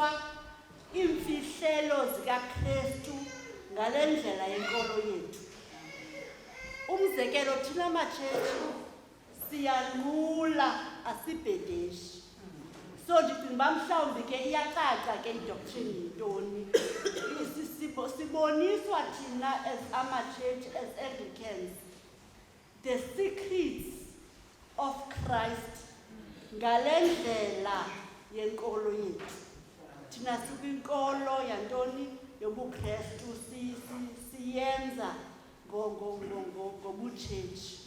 kufundiswa imfihlelo zikaKristu ngale ndlela yenkolo yethu. Umzekelo thina amatshetshi siyanqula asibhedeshi. So ndicinga uba mhlawumbi ke iyacaca ke idoctrine yintoni. Siboniswa thina as amatshetshi, as Anglicans, the secrets of Christ ngale ndlela yenkolo yethu. Thina sikwinkolo yantoni yobuKristu siyenza ngobutshetshi.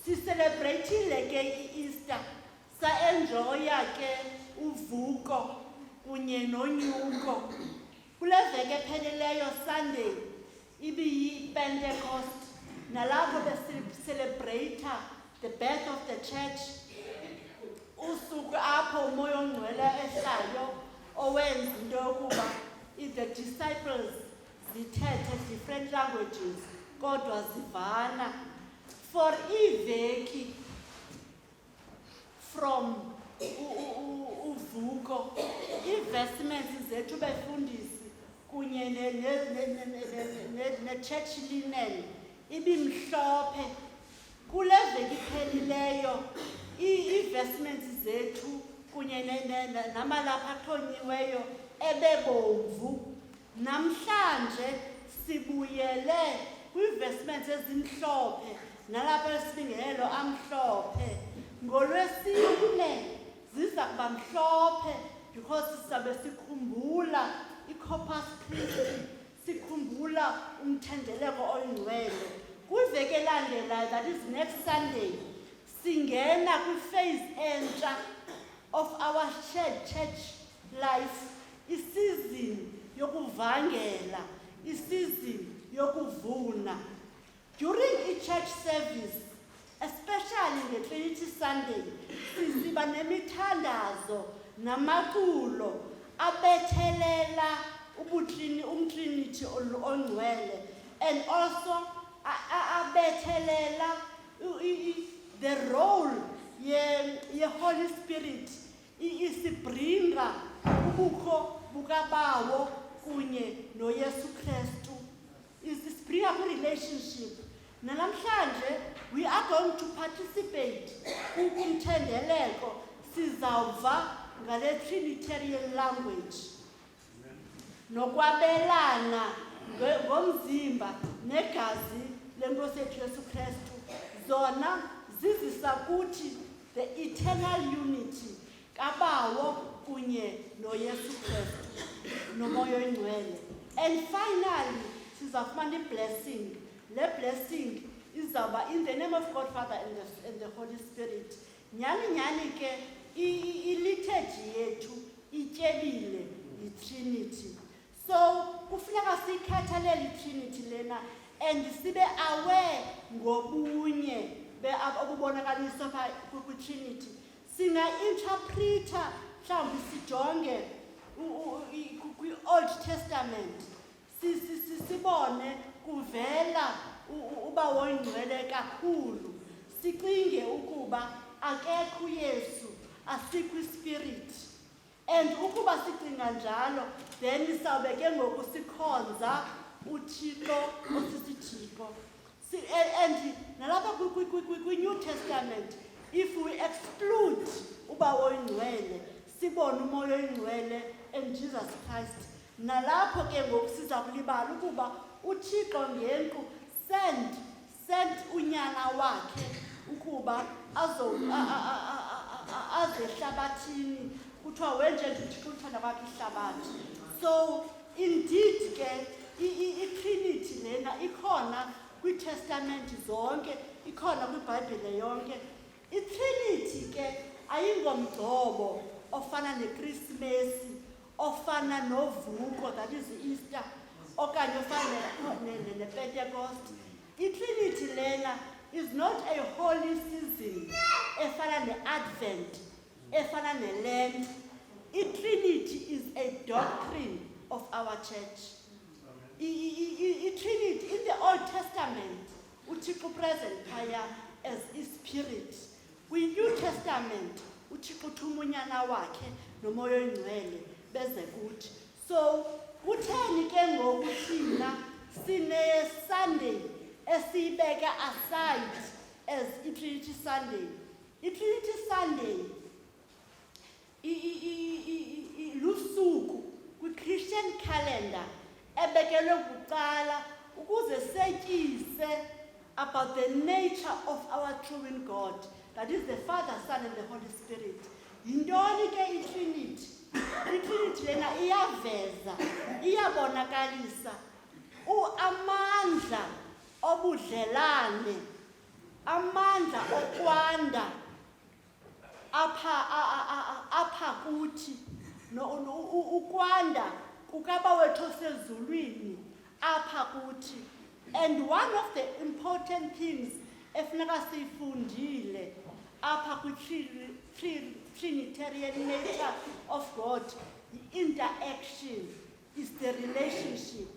Sicelebrate ke i-Easter, sa-enjoya ke uvuko kunye nonyuko. Kule veki epheleleyo Sunday ibiyi-Pentecost, nalapho besicelebrate the birth of the church, usuku apho umoya ongcwele ehlayo owenza into yokuba the disciples zithethe different languages kodwa zivana for iveki from uvuko. Investments zethu befundisi kunye ne-church linen ibimhlophe. Kule veki iphelileyo i-investments zethu kunye namalapha axhonyiweyo ebebomvu. Namhlanje sibuyele kwi-investments ezimhlophe nalapha esibingelelo amhlophe. NgoLwesine ziza kuba mhlophe because sizabe sikhumbula i-Corpus Christi, sikhumbula umthendeleko oyingcwele. Kwiveki elandelayo, that is next Sunday, singena kwi-phase entsha of our church life, isizini yokuvangela, isizini yokuvuna. During i-church service, especially the Trinity Sunday, siziba nemithandazo namaculo abethelela umtrinity ongcwele, and also abethelela the role ye-Holy Spirit isibringa ubukho bukabawo kunye noYesu Kristu. Isibringa kwi-relationship. Namhlanje we are going to participate kumthendeleko. Sizawuva ngale Trinitarian language. Nokwabelana ngomzimba negazi lenkosi yethu Yesu Kristu. Zona zizisa kuthi the eternal unity kabawo kunye noYesu Kristu nomoya oyingcwele. And finally sizafumana i-blessing. Le blessing izawuba in the name of God Father and the Holy Spirit. Nyani ke i-liturgy yethu ityebile yi-Trinity. So kufuneka sikhathalele i-Trinity lena and sibe aware ngobunye obubonakaliswa pha kwi-Trinity. Singa-interpreta mhlawumbi sijonge kwi-Old Testament sibone kuvela uba wongcwele kakhulu. Sicinge ukuba akekho uYesu, asikho iSpirit. And ukuba sicinga njalo, then sawube ke ngoku sikhonza uThixo osisithixo. And nalapha kwi-New Testament, if we exclude uba wongcwele, sibone umoya oyingcwele and Jesus Christ, nalapho ke ngoku siza kulibala ukuba uThixo ngenku sent unyana wakhe ukuba aze ehlabathini, kuthiwa wenje uThixo uthanda kwakhe ihlabathi. So indeed ke i-Trinity lena ikhona kwiTestament zonke, ikhona kwiBhayibhile yonke. I-Trinity ke ayingomgcobo ofana neKrismesi, ofana novuko, that is Easter, okanye ofana nePentecost. I-Trinity lena is not a holy season efana ne-Advent, efana ne-Lent. I-Trinity is a doctrine of our church. I-Trinity in the Old Testament, uThixo present phaya as iSpirit. Kwi-New Testament, uThixo uthuma unyana wakhe nomoya oyingcwele. beze kuthi. So kutheni ke ngoku thina sine Sunday esiyibeka aside as i-Trinity Sunday? I-Trinity Sunday lusuku kwi-Christian calendar ebekelwe bucala ukuze setyise about the nature of our true God, that is the Father, Son and the Holy Spirit. Yintoni ke i-Trinity? I-Trinity lena iyaveza, iyabonakalisa amandla obudlelane, amandla okwanda apha kuthi, ukwanda kukaba wethu osezulwini apha kuthi. And one of the important things efuneka siyifundile apha kwi-Trinitarian nature of God, interaction is the relationship.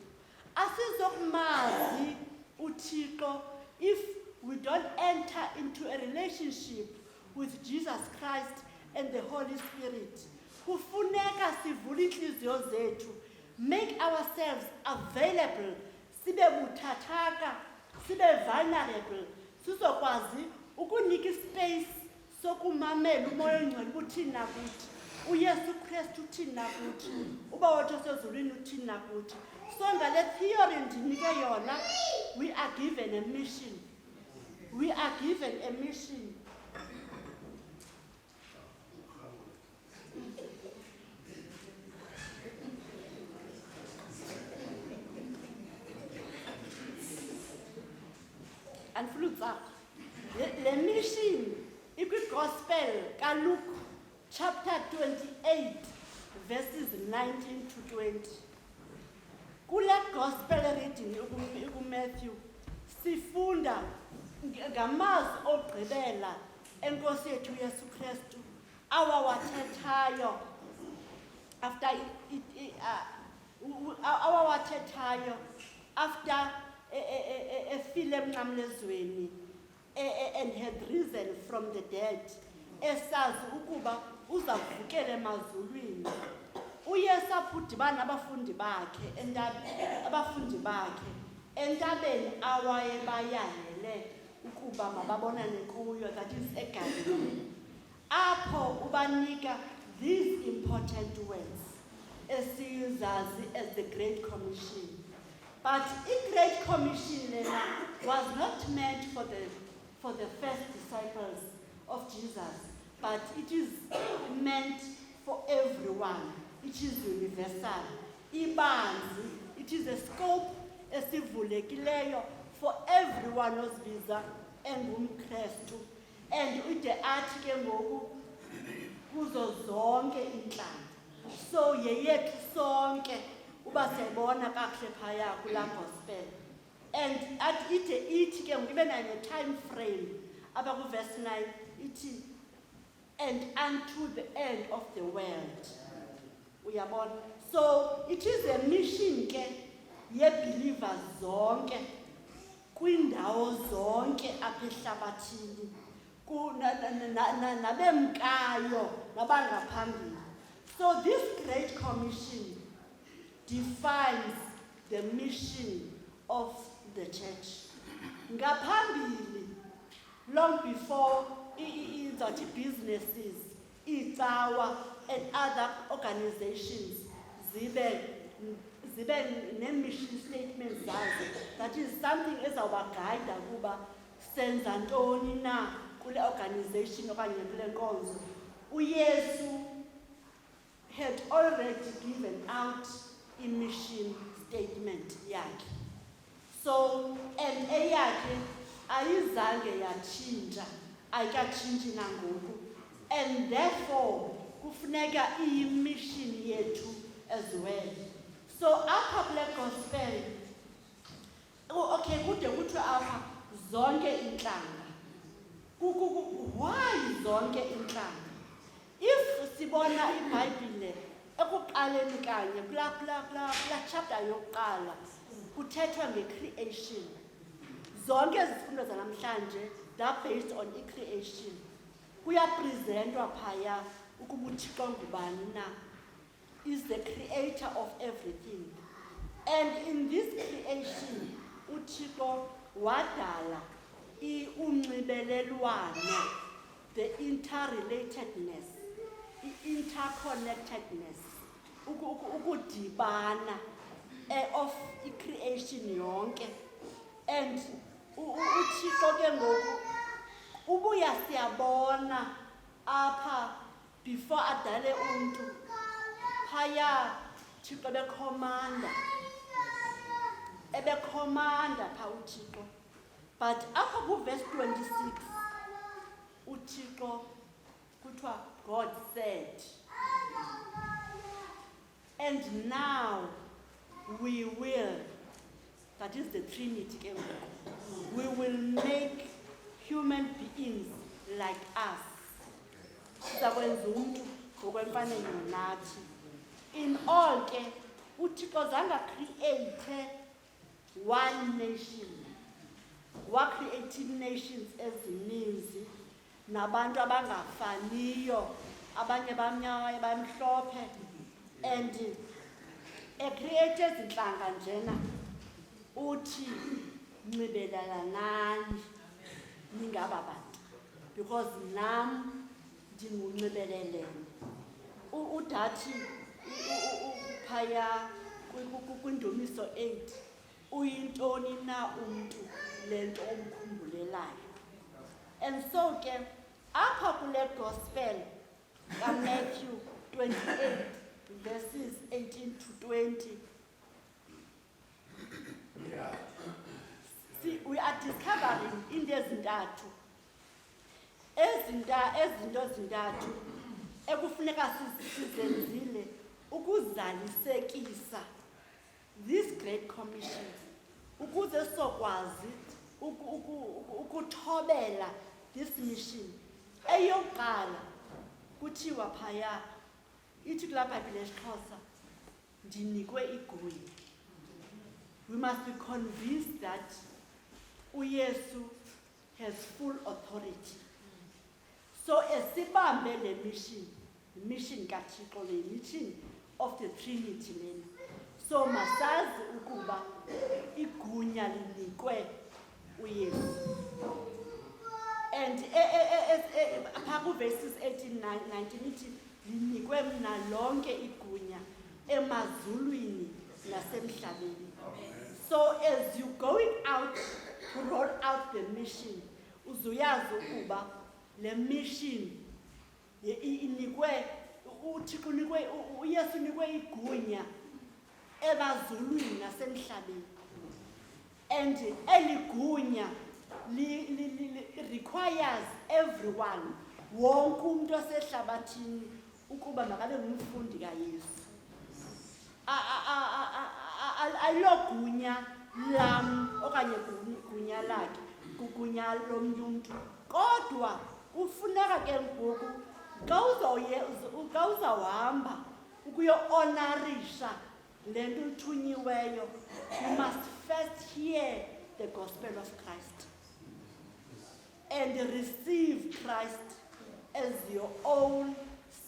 Asizokumazi uThixo if we don't enter into a relationship with Jesus Christ and the Holy Spirit. Kufuneka sivule inhliziyo zethu, make ourselves available, sibe buthathaka, sibe vulnerable, sizokwazi ukunika ispace sokumamela umoya ongcwele uthini nakuthi, uYesu Kristu uthini nakuthi, uba wethu osezulwini uthini nakuthi. So ngale theory ndinike yona, we are given a mission. We are given a mission. And flutsa, the mission, Gospel, Luke chapter 28, verses 19 to 20. Kule gospel reading Matthew, sifunda ngamazwi ogqibela enkosi yethu Yesu Kristu awawathethayo after after efile emnqamlezweni and had risen from the dead, esazi ukuba uzavukela emazulwini. uYesu aphudibana abafundi bakhe entabeni awayebayalele ukuba mababonane kuyo, that is eGalilee. Apho ubanika these important words esizazi as the Great Commission. But the Great Commission was not meant for the first disciples of Jesus, but it is meant for everyone. It is universal. Ibanzi, it is a scope esivulekileyo for everyone osibiza engumKristu. And ude athi ke ngoku kuzo zonke intlanga. So yeyethu sonke uba siyabona kakuhle phaya kula gospel. And at ithi ke ngibe nayo time frame apha ku verse 9 ithi and unto the end of the world. Uyabona? So it is a mission ke ye-believers zonke kwindawo zonke apha ehlabathini nabemkayo nabangaphambili. So this Great Commission defines the mission of the church. Ngaphambili, long before businesses, icawa and other organizations zibe ne-mission statements zazo, that is something ezawubaguide kuba senza ntoni na kule organization okanye kule nkonzo. uYesu had already given out a mission statement yakhe. So and eyakhe ayizange yatshintsha, ayikatshintshi nangoku, and therefore kufuneka iyi-mission yethu as well. So apha kule gospel, okay, kude kuthiwe apha zonke intlanga. Why zonke intlanga? If sibona iBhayibhile ekuqaleni kanye kula chapter yokuqala kuthethwa nge-creation. Zonke izifundo zanamhlanje they're based on i-creation. Kuyapresentwa phaya ukuba uThixo ngubani na. is the creator of everything. And in this creation, uThixo wadala unxibelelwano, the interrelatedness, interconnectedness, ukudibana of creation yonke. And uThixo ke ngoku ubuya siyabona apha before adale umuntu phaya Thixo ebekhomanda pha uThixo. But apha kuverse 26 uThixo kuthiwa God said, and now we will, that is the Trinity ke ngoku, we will make human beings like us. Sizakwenza umuntu ngokwemfanelo nathi. In all ke uThixo zange create one nation. Wa-create nations ezininzi nabantu abangafaniyo, abanye bamnyama bamhlophe, and create izinhlanga njena uthi nxibelelanani ningaba bantu, because nam ndingunxibelelene. Udathi phaya kwindumiso 8 uyintoni na umuntu lento omkhumbulelayo. And so ke apha kule gospel kaMatthew 28 verses 18 to 20, see, we are discovering into ezintathu ekufuneka sizenzile ukuzalisekisa this great commission, ukuze sokwazi ukuthobela this mission. Eyokuqala kuthiwa phaya ithi kulaa Bhayibhile yesiXhosa ndinikwe igunya. We must be convinced that uYesu has full authority. So esibambe le mission, the mission kaThixo, the mission of the Trinity lena. So masazi ukuba igunya linikwe uYesu. And apha verses 18, 19 ithi linikwe mna lonke igunya emazulwini nasemhlabeni. So as you going out to roll out the mission, uzuyazi ukuba le mission inikwe uThixo unikwe uYesu unikwe igunya emazulwini nasemhlabeni. And eligunya requires everyone, wonke umuntu osehlabathini ukuba makabe ngumfundi kaYesu. Ayilogunya lam okanye gunya lakhe, kugunya lomnye umuntu. Kodwa kufuneka ke ngoku xa uzawuhamba ukuyo-honorisha le nto uthunyiweyo, you must first hear the gospel of Christ and receive Christ as your own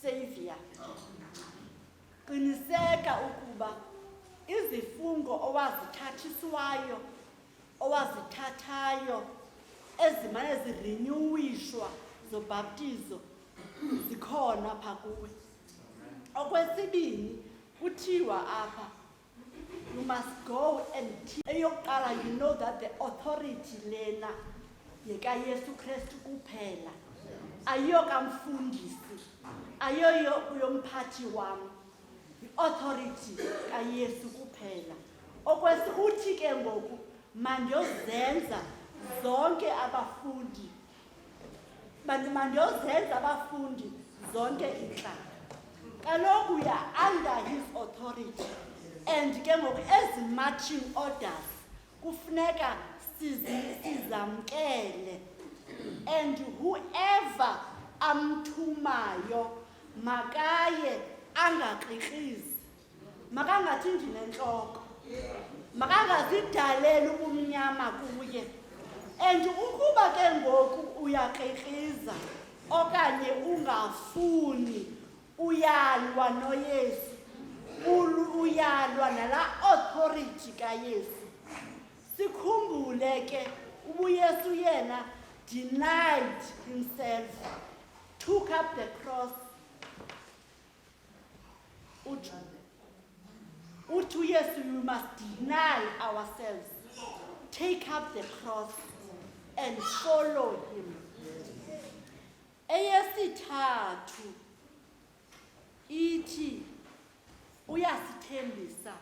Savior. Qiniseka ukuba izifungo owazithathiswayo, owazithathayo, ezimane zirenyuwishwa zobhaptizo zikhona pha kuwe. Okwesibini kuthiwa apha, you must go and teach. Eyokuqala, you know that the authority lena yekaYesu Kristu kuphela, ayokamfundisi, ayoyomphathi wam, i-authority kaYesu kuphela. Uthi ke ngoku mandiyozenza zonke abafundi, mandiyozenza abafundi zonke intlanga. Kaloku we are under his authority, and ke ngoku ezi marching orders kufuneka sizamkele, and whoever amthumayo makaye angaqhiqizi, makangathi ndinentloko, makangazidaleli ubumnyama kuye. And ukuba ke ngoku uyaqhiqiza okanye ungafuni uyalwa noYesu, uyalwa nala authority kaYesu. Sikhumbule ke ubuYesu yena denied himself, took up the cross. Uthi uYesu, we must deny ourselves, take up the cross and follow him. Eyesithathu ithi uyasithembisa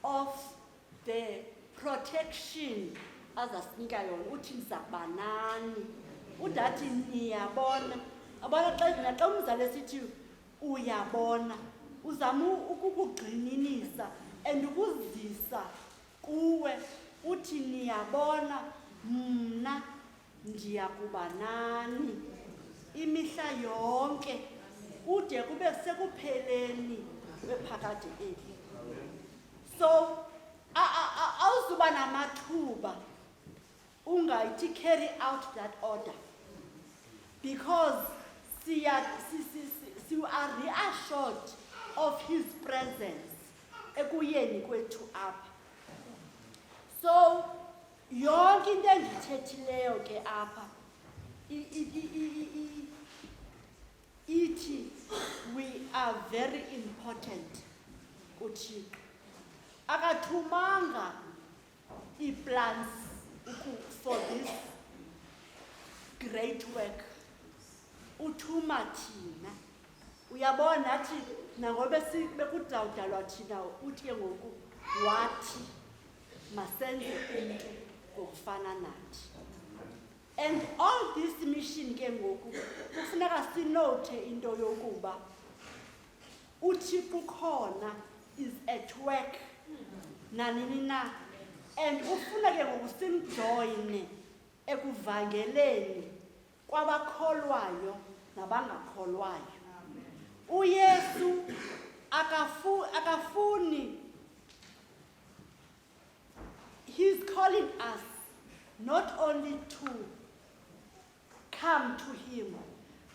of the protection azasinika yona. Uthi ndizakuba nani. Udathi niyabona. Abona xa umzali esithi uyabona, uzama ukukugxininisa and ukuzisa kuwe. Uthi niyabona mna ndiyakuba nani imihla yonke kude kube sekupheleni kwephakade eli. So awuzuba namathuba ungayithi carry out that order, because we are reassured of his presence ekuyeni kwethu apha. So yonke into endithethileyo ke apha ithi we are very important kuThixo. Akathumanga plans for this great work. Uthuma thina. Uyabona nathi nangobe bekudawudalwa thina uthi ke ngoku wathi masenze into ngokufana nathi. And all this mission ke ngoku kufuneka sinote into yokuba uThixo khona is at work nanini na, and ufuna ke ngoku simjoyine ekuvangeleni kwabakholwayo nabangakholwayo. uYesu akafuni, he's calling us not only to come to him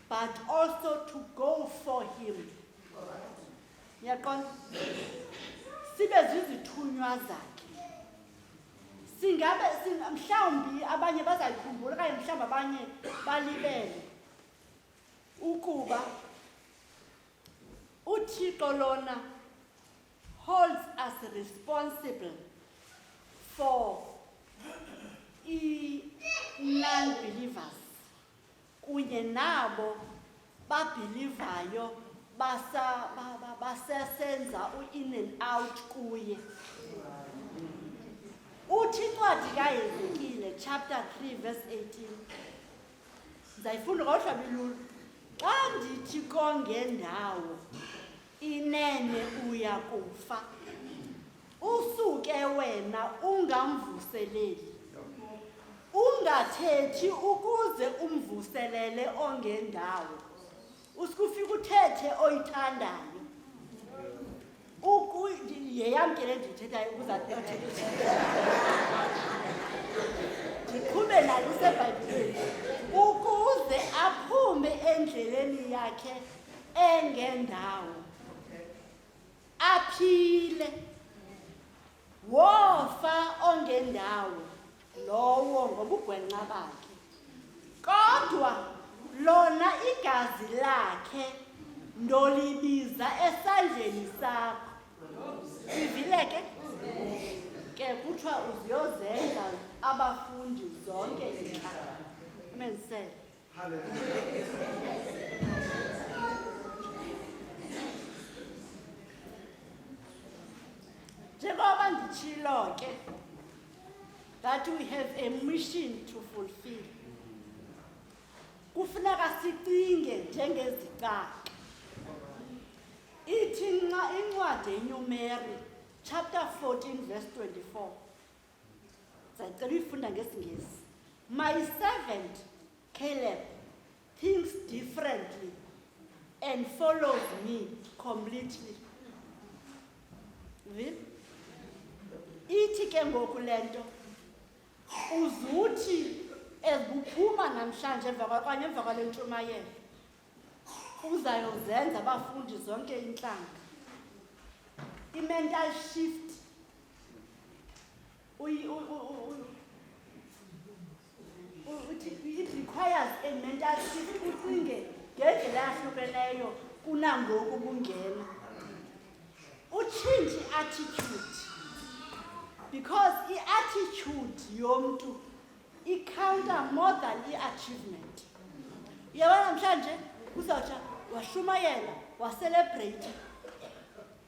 but also to go for him. Yaqonda sibe zizithunywa zakhe. Singabe mhlawumbi abanye bazayikhumbula okanye mhlawumbi abanye balibele ukuba uThixo lona holds us responsible for non-believers kunye nabo babhilivayo basesenza in and out kuye. Uthi incwadi kaHezekile chapter 3 verse 18. Ndizayifunda ngohlobo lulu. Xa ndithi kongendawo inene uyakufa, usuke wena ungamvuseleli. Ungathethi ukuze umvuselele ongendawo. Usikufika uthethe oyithandayo. Yeyamkele ndithethayo ukuze athethe. Ndiqhube nayo useBhayibhileni. Ukuze aphume endleleni yakhe engendawo. Aphile. Wofa ongendawo lowo ngobugwenxa bakhe. Kodwa lona igazi lakhe ndolibiza esandleni sakho. Ivileke ke kuthiwa uziyozenza abafundi zonke izinto. Amen. Say njengoba nditshilo ke that we have a mission to fulfill. Kufuneka sicinge njengezicaka. Ithi incwadi yeNumeri chapter 14 verse 24. Sayicela uyifunda ngesingesi. My servant Caleb thinks differently and follows me completely. Ithi ke ngoku lento uzuthi ezibuphuma namhlanje emva kwale ntshumayelo uzayozenza abafundi zonke intlanga. i-mental shift it requires a mental shift ucinge ngendlela yahlukeneyo kunangoku bungena. Uchinge i-attitude, because i-attitude yomntu i-counter more than i-achievement. Uyabona mhlanje uzawutsha washumayela waselebrate.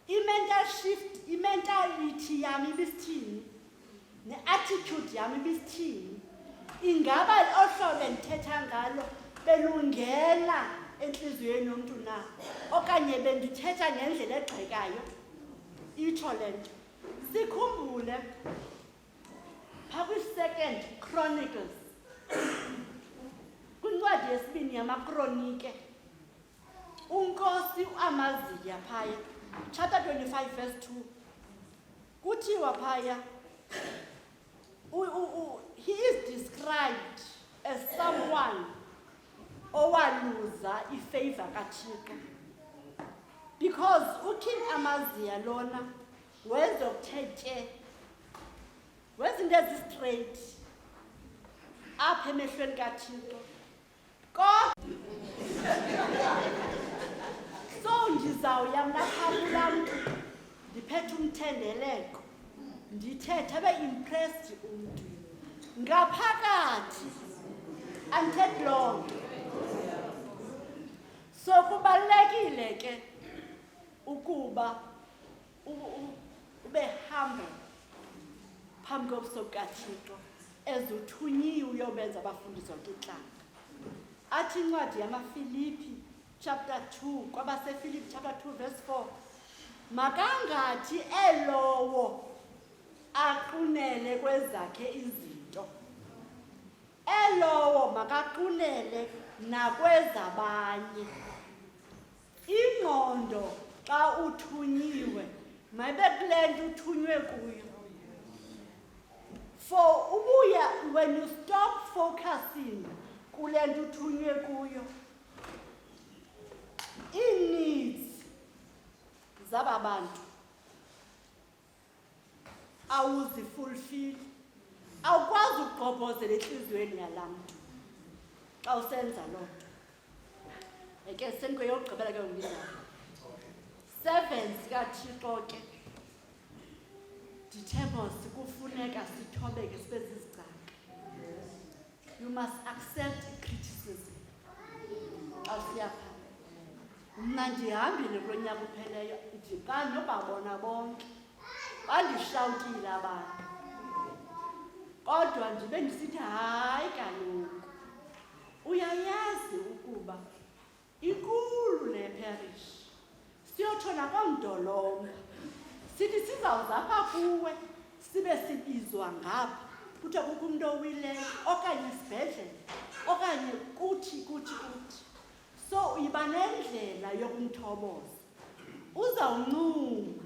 I-mental shift, i-mentality yami ibisithini, ne-attitude yami ibisithini. Ingaba ohlobo endithetha ngalo belungela enhliziyweni yomntu na, okanye bendithetha ngendlela egxekayo. Itsho le nto. Sikhumbule phaa kwi-2 Chronicles, kwincwadi yesibini yamakronike, unkosi uAmazia phaya, chapter 25 verse 2, kuthiwa phaya, he is described as someone owaluza ifavor kaThixo, because uKing Amazia lona wezokuthethe wezinto ezistraight apha emehlweni kaThixo. So ndizawuya mna phaa mntu ndiphethe umthendeleko ndithethe abe-impressed umntu ngaphakathi andithethi loo nto. So kubalulekile ke ukuba ube humble phambi kobuso bukaThixo ezuthunyiwe uyobenza abafundisi zonke-intlanga. Athi incwadi yamaFilipi chapter 2, kwabaseFilipi chapter 2 verse 4, makangathi elowo aqunele kwezakhe izinto, elowo makaqunele nakwezabanye. Ingqondo xa uthunyiwe mayibe kule nto uthunywe kuyo. For ubuya, when you stop focusing kule nto uthunywe kuyo, ii-needs zaba bantu awuzifulfili, awukwazi ukugqobhozela entliziyweni yalaa mntu xa usenza loo nto. Eke sendikuyogqibela ke ngoku 7 zikaThixo ke ndithe mos kufuneka sithobeke sibe zizigcaka. You must accept criticism xa usiya phaa. Mna ndihambile kulo nyaka upheleyo ndikanye nobabona bonke bandishawutile abantu, kodwa ndibe ndisithi hayi kaloku uyayazi ukuba inkulu le parish, siyotsho nakwamdolomba sithi sizawuza apha kuwe sibe sibizwa ngapha kuthiwa kukho umntu owileyo okanye isibhedlele okanye kuthi. So uyiba nendlela yokumthoboza, uzawuncuma.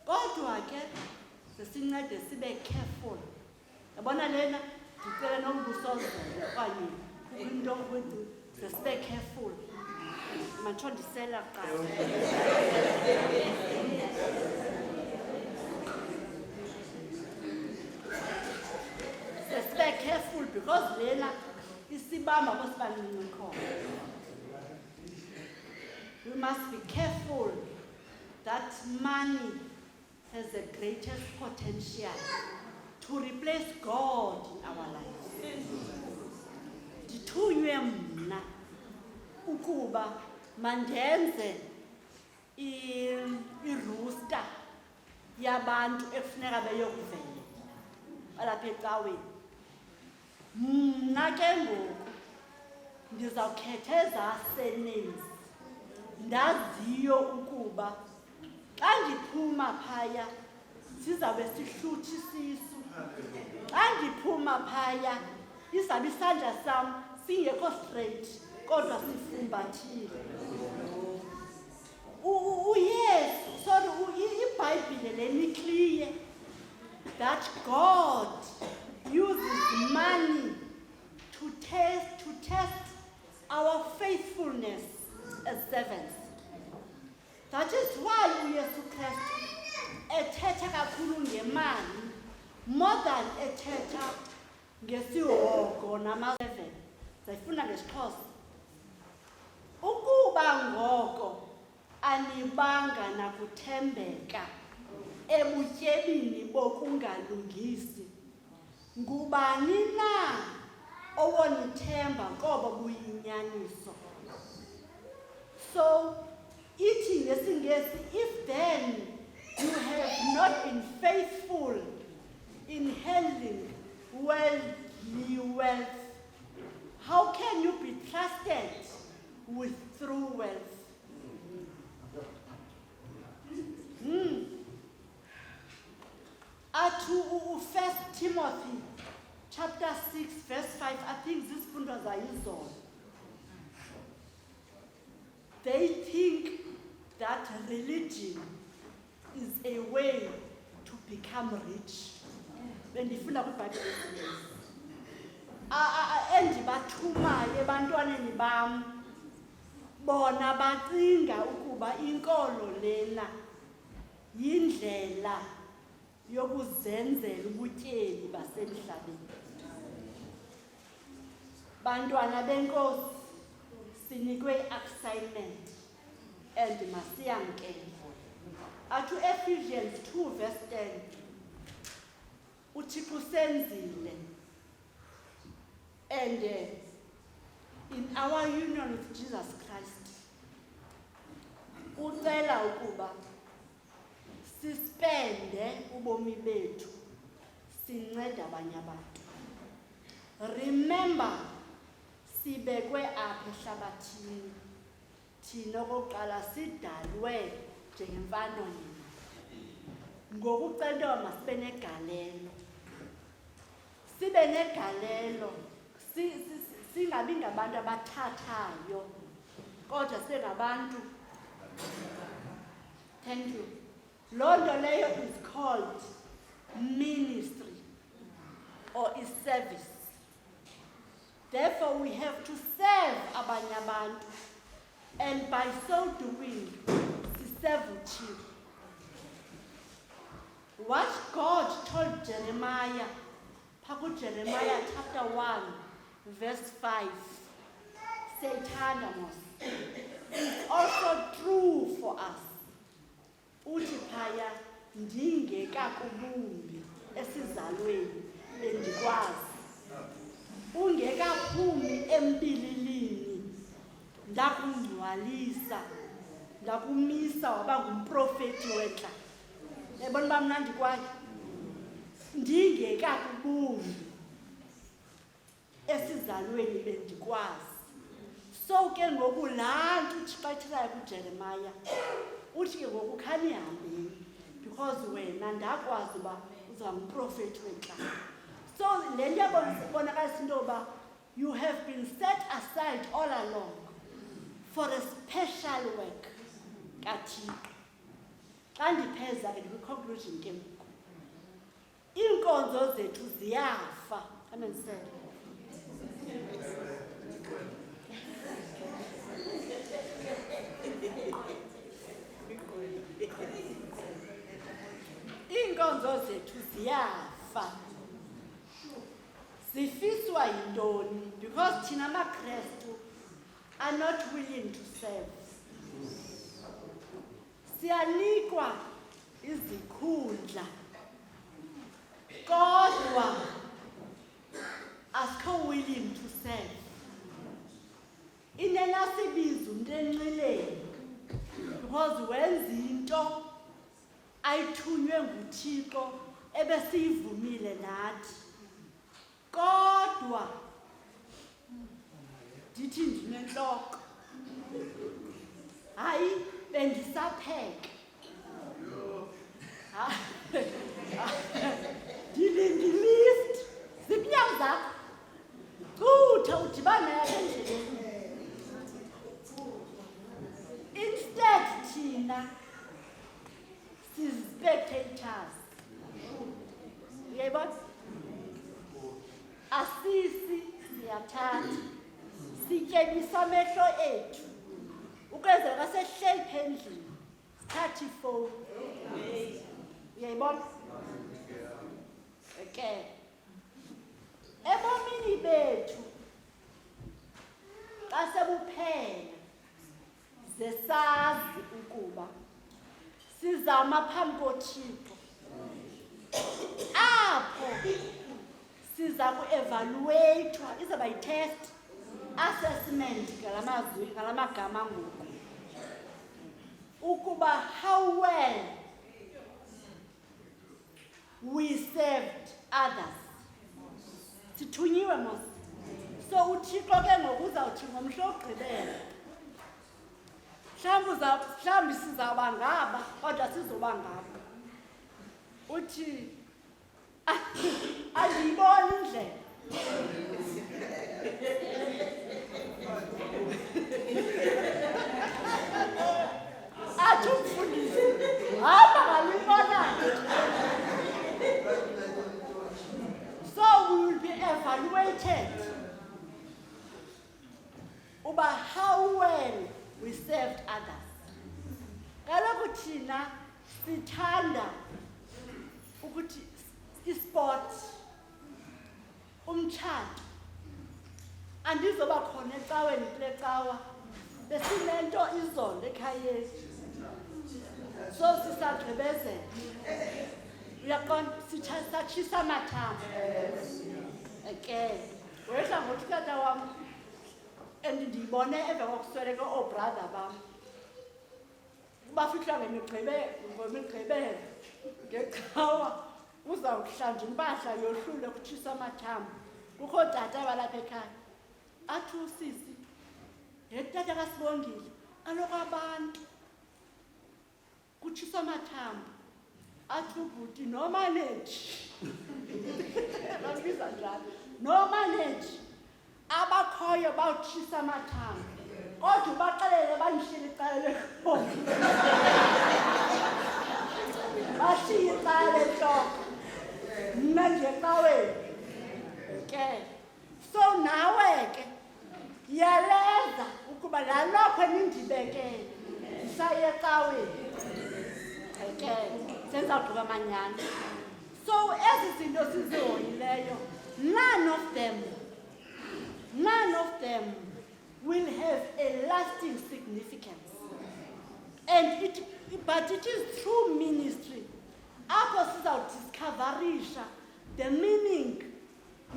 Kodwa ke sesincede sibe careful. Yabona lena ndicela nokubusozela okanye into ukuthi sibe careful. Mantsho ndisela kuqala. Sibe careful because lena isibamba kwesibancinci khona. We must be careful that money has the greatest potential to replace God in our lives. Ndithunywe mna ukuba mandenze irusta yabantu ekufuneka beyokuvela alapha ecaweni. Mna ke ngoku ndizawukhetha ezasenames ndaziyo ukuba xa ndiphuma phaya sizawube sihluthi isisu, xa ndiphuma phaya izawube isandla sam singekho straight kodwa sifumbathile. iBhayibhile lena ikliye that God uses money to test our faithfulness as servants. That is why uYesu Kristu ethetha kakhulu ngemali more than ethetha ngesihogo nama-7. Zayifuna ngesiXhosa. Ukuba ngoko anibanga nakuthembeka ebutyebini bokungalungisi, ngubani na owonithemba kobo buyinyaniso? So, ithi ngesingesi, if then you have not been faithful in handling worldly wealth, how can you be trusted with true wealth? To 1 Timothy chapter 6 verse 5, I think this one was Isaiah. They think that religion is a way to become rich. When they feel about Bible, endibathumayo ebantwaneni bam bona bacinga ukuba inkolo lena yindlela yokuzenzela ubutyebi basemhlabeni. Bantwana benkosi sinikwe assignment and masiyamkele. To Ephesians 2 verse 10, uThixo senzile, and in our union with Jesus Christ, ucela ukuba sispende ubomi bethu sinceda abanye abantu. Remember, sibekwe apha ehlabathini thina okokuqala sidalwe njengemfano yena. Ngokucela masibe negalelo. Sibe negalelo, singabi ngabantu abathathayo, kodwa sibe ngabantu. Thank you. Loo nto leyo is called ministry or is service. Therefore, we have to serve abanye abantu, and by so doing, serve uThixo. What God told Jeremiah, Jeremiah chapter 1, verse 5, Satanos, is also true for us. Uthi phaya ndingekakubumbi esizalweni bendikwazi, ungekaphumi empililini ndakungcwalisa, ndakumisa waba ngumprofeti wetla. Yabona uba mnandi kwayo, ndingekakubumbi esizalweni bendikwazi. So ke ngoku laa nto uThixo ayithethayo kuJeremiah, uthi ke ngoku khanihambeni because wena ndakwazi uba uza ngumprofeti wetla. So le nto yabonakalisa into yoba you have been set aside all along for a special work kaThixo. Xa ndipheza ke ndikwi-conclusion ke ngoku, iinkonzo zethu ziyafa. Amen sir. Iinkonzo zethu ziyafa. Zifiswa yintoni? Because thina maKrestu are not willing to serve. Siyanikwa izikhundla, kodwa asikho willing to serve. Inenasibizo umntu enxileni because wenza into ayithunywe nguThixo ebesiyivumile nathi. Kodwa ndithi ndinentloko, hayi bendisapheka, ndilindilist ziphinyam zakho, cutha udibane apha endleleni. Instead thina sizi-spectators. Uyayibona? Asisi siyathatha, sityebisa amehlo ethu ukwenzela sehleli pha endlini 34. Uyayibona? Okay. Ebomini bethu xa sebuphela zesazi ukuba sizama phambi koThixo apho siza ku-evaluatwa, izawuba yi-test, assessment ngalamagama ngoku, ukuba how well we served others. Sithunyiwe mos. So uThixo ke ngoku uzawuthi ngomhla wokugqibela, mhlawumbi sizawuba ngaba kodwa sizoba ngaba. Uthi andiyiboni indlela. Athi umfundisi hamba ngalibona. So we will be evaluated about how well we served others. Kaloku thina sithanda ukuthi isport, umtshato, andizoba khona ecaweni kule cawa, besinento izolo ekhayeni. So sisagqibezela. Uyaqonda satshisa amathambo. Okay. Wehla ngothi tata wam and ndiyibone emva kokusweleka oobrother bam. Bafihla ngemigqibelo ngecawa uzawuhlanja impahla yohlule kutshisa amathambo. Kukho tata balapha ekhaya. Athi usisi, tata kaSibongile, kaloku abantu kutshisa amathambo. Athi ubhuti no manage. Babiza njalo. No manage. Abakhoyo bawutshisa amathambo. Kodwa ubaxelele bandishiyile icala lekhona. Bashiye icala lentloko. Mna nje ecaweni. Okay. So nawe ke yaleza ukuba lalokho nindibekele ndisaye ecaweni. Okay. Senza ugqiba manyana. So ezi zinto sizihoyileyo, none of them will have a lasting significance. But it is through ministry apho sizawudiscoverisha the meaning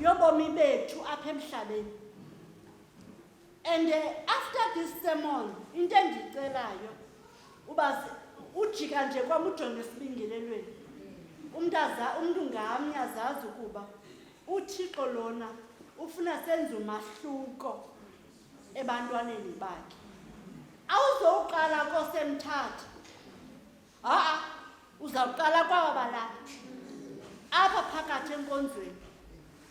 yobomi bethu apha emhlabeni. And after this sermon, into endiyicelayo uba ujika nje kwam ujonge esibingelelweni. Umntu ngamnye azazi ukuba uThixo lona ufuna senze umahluko ebantwaneni bakhe. Awuzowuqala kosemthatha. Uzawuqala kwaba balapha. Apha phakathi enkonzweni.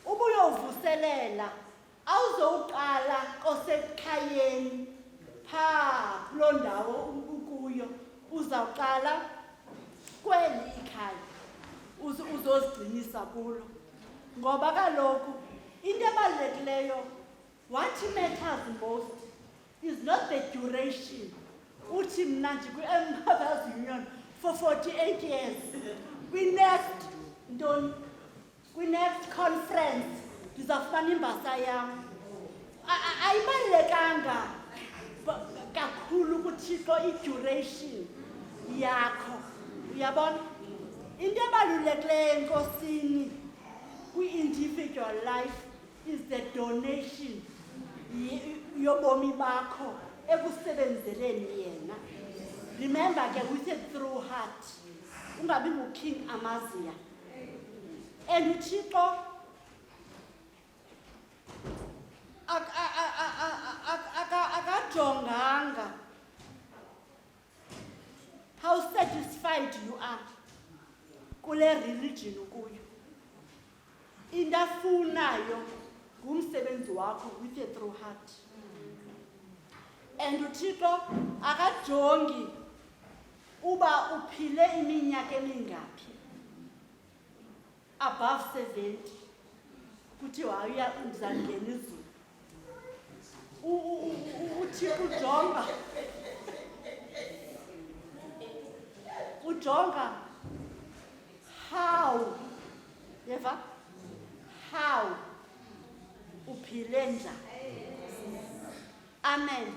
Ubuyovuselela. Awuzowuqala kosekhayeni phaa kuloo ndawo ukuyo. Uzawuqala kweli ikhaya. Uzozigcinisa kulo. Ngoba kaloku into ebalulekileyo, what matters most is not the duration. Uthi mna ndikwi-Mothers Union for 48 years. Kwi-next conference ndizawufumana imbasa yam. Ayibalulekanga kakhulu kuThixo i-duration yakho. Uyabona? Into ebalulekileyo enkosini kwi-individual life is the donation yobomi bakho ekusebenzeleni yena. Remember ke with a through heart. Ungabi nguKing Amaziya. And uThixo akajonganga how satisfied you are kule religion ukuyo. Into afunayo ngumsebenzi wakho with a through heart. And uThixo akajongi uba uphile iminyaka emingaphi. Above 70. Kuthi waya uzangena izulu. Uthixo ujonga ujonga how, yeva, how uphile njani. Amen.